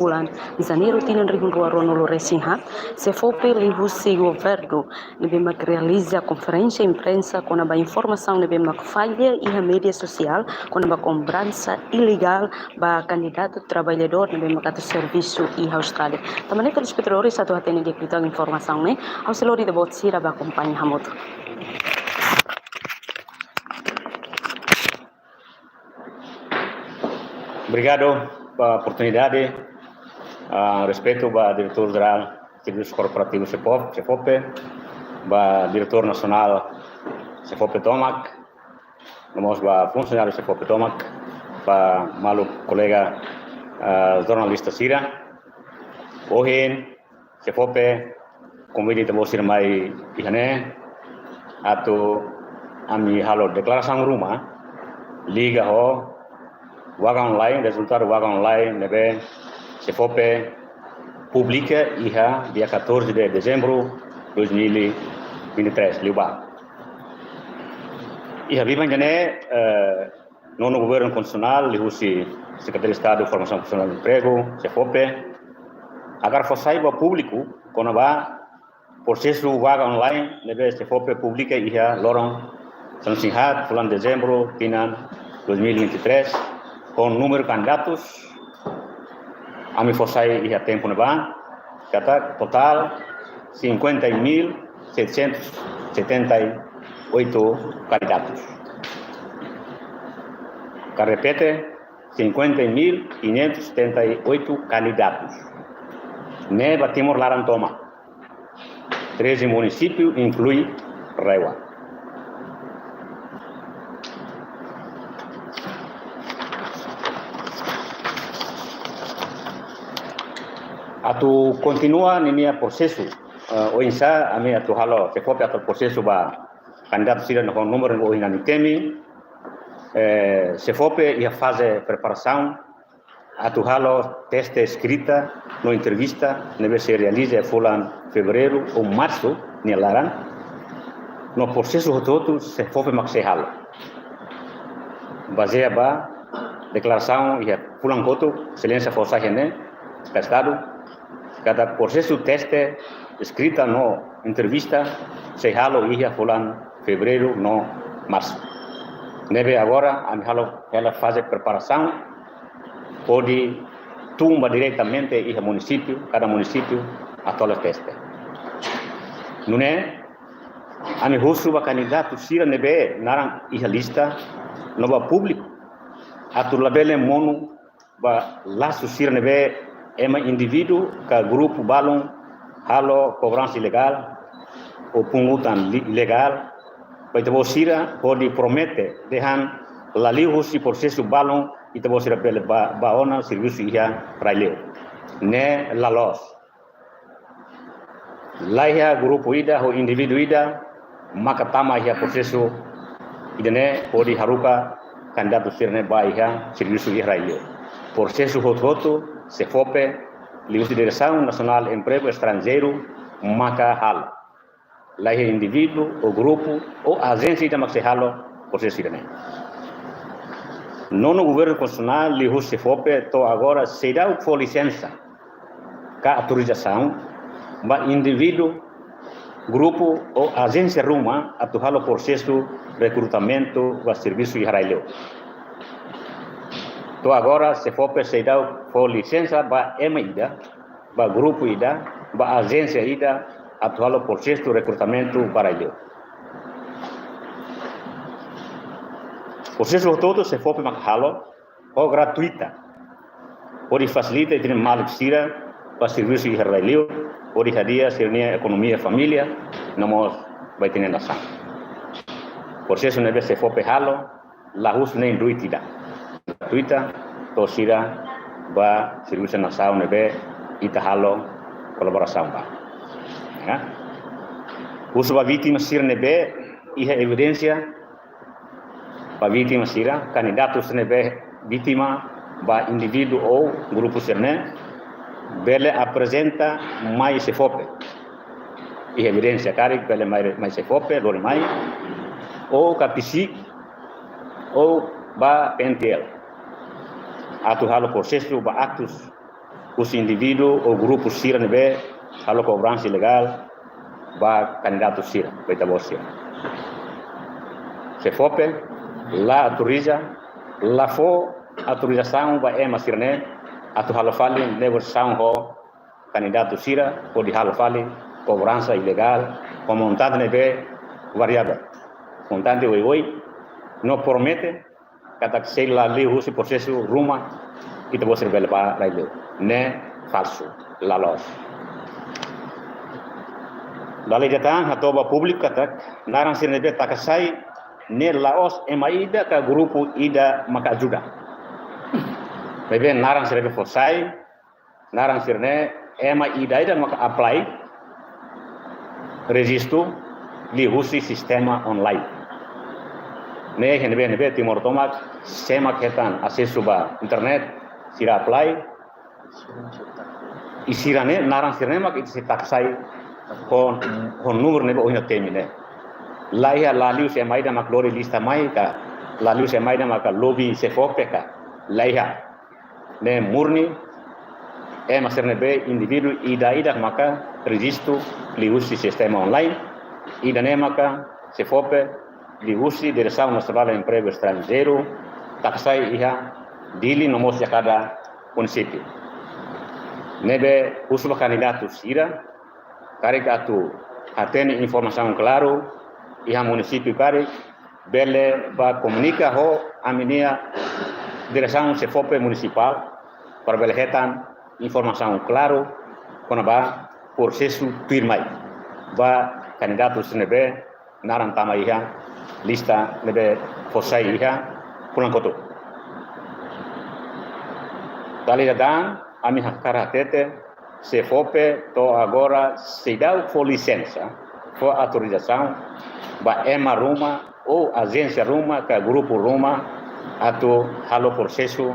bulan janeiro tinan rigun ruaro no resinhat se fope lihusi governo nebe mak realiza conferência imprensa com a informação nebe mak falha e a mídia social com a cobrança ilegal ba candidato trabalhador nebe mak serviço e Austrália também que os petroleiros satu hatene de krital informação né ao selori de botsira ba companhia hamoto. Obrigado pela oportunidade. Respeito ao diretor-geral de Serviços Corporativos CEFOPE, ao diretor nacional CEFOPE Tomac, ao funcionário CEFOPE Tomac, para o colega jornalista Sira. Hoje, CEFOPE convida você mais ihane atau ami halo declaração rumah liga ho waga online resultado waga online nebe CEFOPE publica dia 14 de dezembro de 2023 liuba. Viva jane nono governo constitucional lihusi Secretaria de Estado de Formação Profissional e Emprego CEFOPE agar saiba público quando vai processo vaga online nebe CEFOPE publica lorong sansihat bulan dezembro tinan 2023 com número de candidatos ami fossai tempo neba kata total 50.778 candidatos. Que repete 50.578 candidatos. Neba Timor Larantoma 13 municípios inclui Rewa. Atu continua nini processo oinsa ami atu halo CEFOPE atu processo ba candidato sira no número no inani temi CEFOPE ia fase preparação atu halo teste escrita no entrevista deve se realiza fulan fevereiro ou março ni laran no processo todo CEFOPE maxi halo baseia ba declaração ia fulan voto excelência força gene estado cada processo teste escrita no entrevista se halo ia fulan fevereiro no março neve agora a ela fase preparação pode tumba diretamente ia município cada município atola teste não é a me russo ba candidato sira nebe narang ia lista nova público atulabele mono ba laço sira nebe ema indivíduo que grupo balon halo cobrança ilegal ou pungutan ilegal para te sira pode promete dehan laliu si processo balon e te sira pele baona serviço ia raileu ne lalos laia grupo ida ou indivíduo ida maka tama ia processo idene pode haruka candidato sirne baia serviço ia raileu processo roto CEFOPE, Direção Nacional de Emprego Estrangeiro, maka halo. Lá é indivíduo, ou grupo, ou agência da maxi halo, por ser sirene. Nono governo constitucional, lihu CEFOPE, to agora será por licença, ka autorização, ba indivíduo, grupo, ou agência ruma, atu halo processo, recrutamento, ba serviço e haraileu. To agora CEFOPE se dá por licença ba ida, ba grupo ida, ba agência ida, atual processo de recrutamento para ele. Processo todo CEFOPE makhalo ou gratuita. Pode facilitar e ter mal sira para serviço de Israel, pode hadia servir economia família, nós vai ter nação. Processo nebe CEFOPE halo, la hus nem gratuita. Gratuita to sira ba serviço nação nebe ita halo colaboração ba. Ya. Uso ba vítima sira nebe iha evidência ba vítima sira candidatos nebe vítima ba indivíduo ou grupo sirne bele apresenta mais CEFOPE iha evidência cari bele mais CEFOPE dor mai ou capisi ou ba PNTL atu halo processo ba atos os indivíduos ou grupos Sira nebe halo cobrança ilegal ba candidato Sira beta você se fope lá autoriza lá for autorização ba ema Sirne atu halo fali negociação ho candidato Sira ou de halo fali cobrança ilegal com montante nebe variável montante oi não promete kata sei lá li o processo ruma itu você revela para raio ne falso la los Dali datang hatoba público kata narang sirnebe takasai ne laos emaida ka grupo ida maka ajuda bebe narang sirnebe fosai narang sirne ema ida maka apply registro li husi sistema online ne nebe timor tomak sema ketan acesso ba internet sira apply isirane narang sirne mak itu taksai kon número nebe oina temine laia laliu se maida mak lori lista mai ka laliu se maida mak lobby se fopeka laia ne murni masirne be individu ida maka registro li usi sistema online ida ne maka se fope li usi direção nacional de emprego estrangeiro taksai iha dili nomos ya cada município nebe usul candidato Sira kari atu atene informação claro iha município kari bele ba comunica ho aminia direção se fope municipal para bele hetan informação claro kona ba processo firmai ba candidato nebe naran tama iha lista nebe fosai iha pulang koto dali dan ami hakara tete se fope to agora se dá for licença for autorização ba ema Roma ou agência Roma ka grupo Roma ato halo processo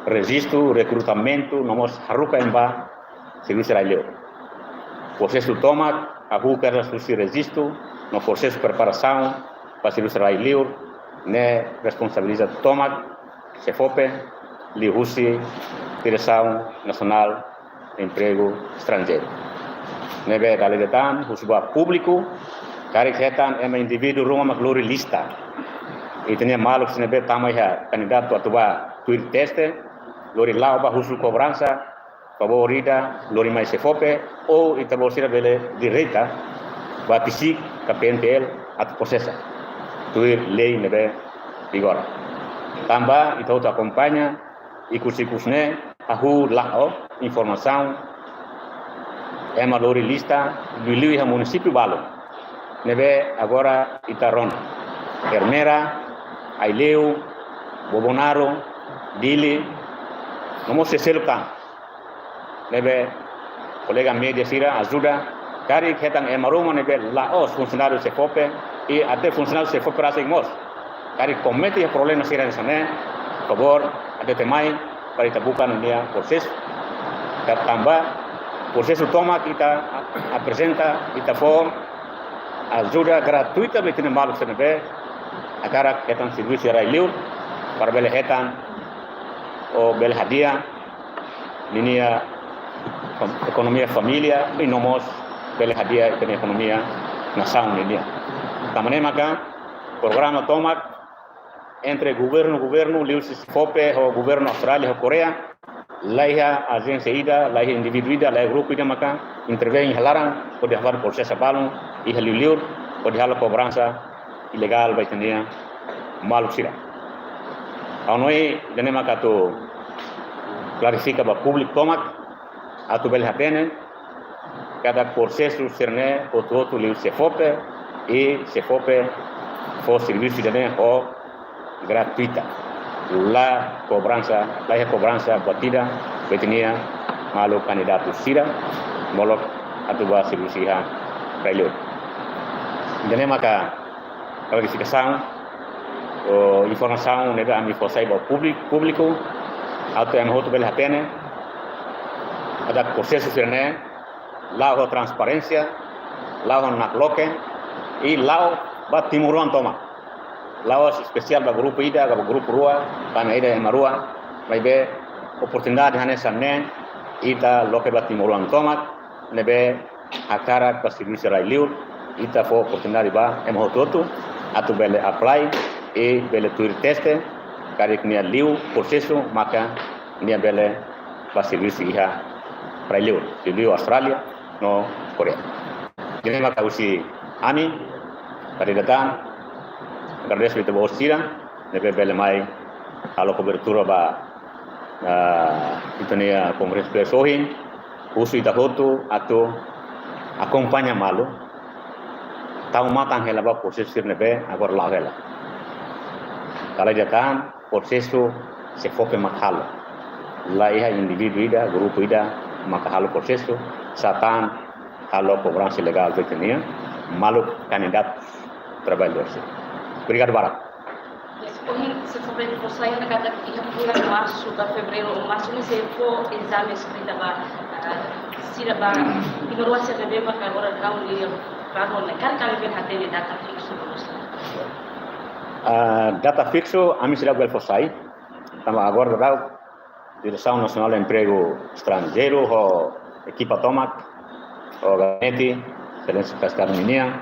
registro recrutamento nomos haruka emba serviço raileo processo toma a bucar susi registro no processo preparação para serviço raileo ne responsabiliza toma se fope li husi direção nacional de emprego estrangeiro nebe daletan husba público kari ketan ema individu Roma maklori lista itene maluk nebe tamaya candidato atuba tuir teste lori lauba husu cobrança favorita lori mais se fope ou itabosira bele direita ba pisi ka PNPL at processa tuir lei nebe vigor tamba itu acompanha ikusikusne ahu lao informação ema lori lista do ha município balo nebe agora itaron Hermera Aileu Bobonaro Dili nomos se selkan nebe colega media Sira ajuda kari ketan ema Roma nebe laos funcionário se fope e até funcionário se fope rasa mos kari comete problema Sira de sana favor até temai para kita buka dia proses tambah proses toma kita apresenta kita form ajuda gratuita betine malu senebe agora ketan serviço raileu para bele hetan o bel hadiah linia ekonomia familia e nomos bel hadiah ekonomia nação linia tamane maka programa tomak entre governo liu se fope o governo Austrália o Coreia laiha agência ida laiha indivíduo ida laiha grupo ida maka intervém halaran pode haver processo balon e liu pode haver cobrança ilegal vai ter malu sira aunoi dene maka to clarifica ba público tomak atu bel hatene cada processo serne o todo liu se fope e se fope for serviço dene o gratuita la cobrança batida betenia malu candidato Sira molok atuba servisia railway dene maka clarificação o informação nebe ami fosai ba público auto em hoto bel hatene ada processo serne la ho transparência la ho nakloke e la ba timuruan toma lawas especial ba grupo ida ba grupo rua kami ida em rua vai be oportunidade hanesan nen ita loke bati moluan tomat nebe akara pasirisi railiur ita fo oportunidade ba emototu atu bele apply e bele tuir teste karik nia liu processo maka nia bele pasirisi iha railiur liu Australia no Korea. Jadi maka usi ami tadi datang agradeço muito a Sira nebe bele mai alo cobertura ba itania congresso pesohin usu itahotu atau acompanha malo tahu matang hela ba proseso nebe agora lá hela kalau datang proseso se foque makalo lá iha indivíduo ida grupo ida makalo proseso satan halo cobrança legal vetenia malo candidato trabalhadores. Obrigado, Barak. Se for para você na cada bulan março para fevereiro ou março não se for exame escrita para se para ignorância bebê para agora não lhe para não negar que ele vai ter data fixo data fixo a mim será bel fossai estamos agora da Direção Nacional de Emprego Estrangeiro ou equipa tomat ou gabinete excelência pescar minha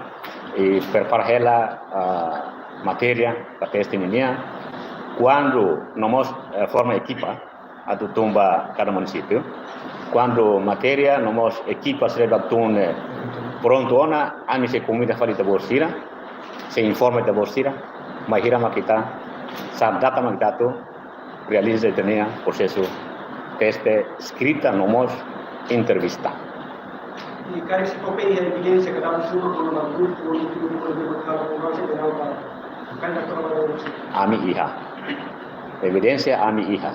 e preparar ela matéria para teste minha quando nós forma equipa a tumba cada município quando matéria nós equipa se rebatune pronto ona a mim se comida falita borsira se informa da borsira mas hira makita sa data magdato realiza tenia processo teste escrita nós entrevista. E cara se for pedir evidência que dá um suma com um grupo ou ami iha evidência ami iha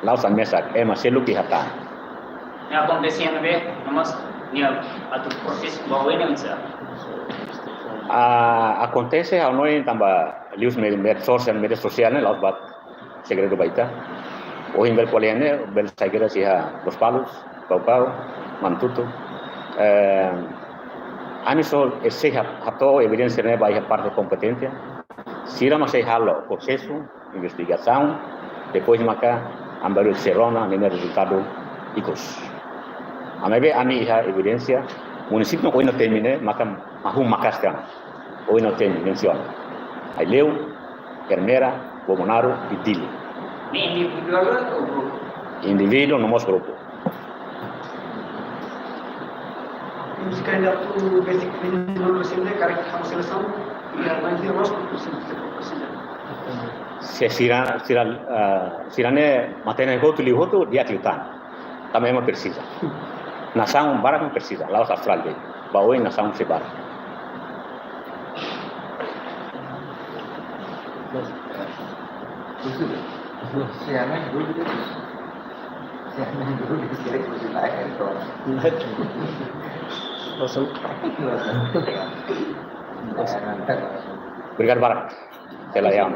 lau sa mesak maselu kihata yang acontecendo bem nós nia atu proses bawa ini bisa acontece ao noi tamba lius med social laut bat segredo baita o himbel poliane bel sagera sia los palos pau mantuto ami so esse hato evidência ne vai parte competência sira masih halo processo investigação depois maka ambaru serona nem resultado ikos amebe ami iha evidência município não termine maka mahum makaskan não tem menciona aí leu Hermera Bomonaro e Dili ini individual atau grupo indivíduo no nosso grupo os candidatos basicamente não recebem cara que a seleção e a maioria nós se sirane matene gotu li hotu dia tiutan também é precisa nação barak precisa lá os astral de baoi nação se barak Siapa dulu kira kursi lain tuh. berikan barak selayang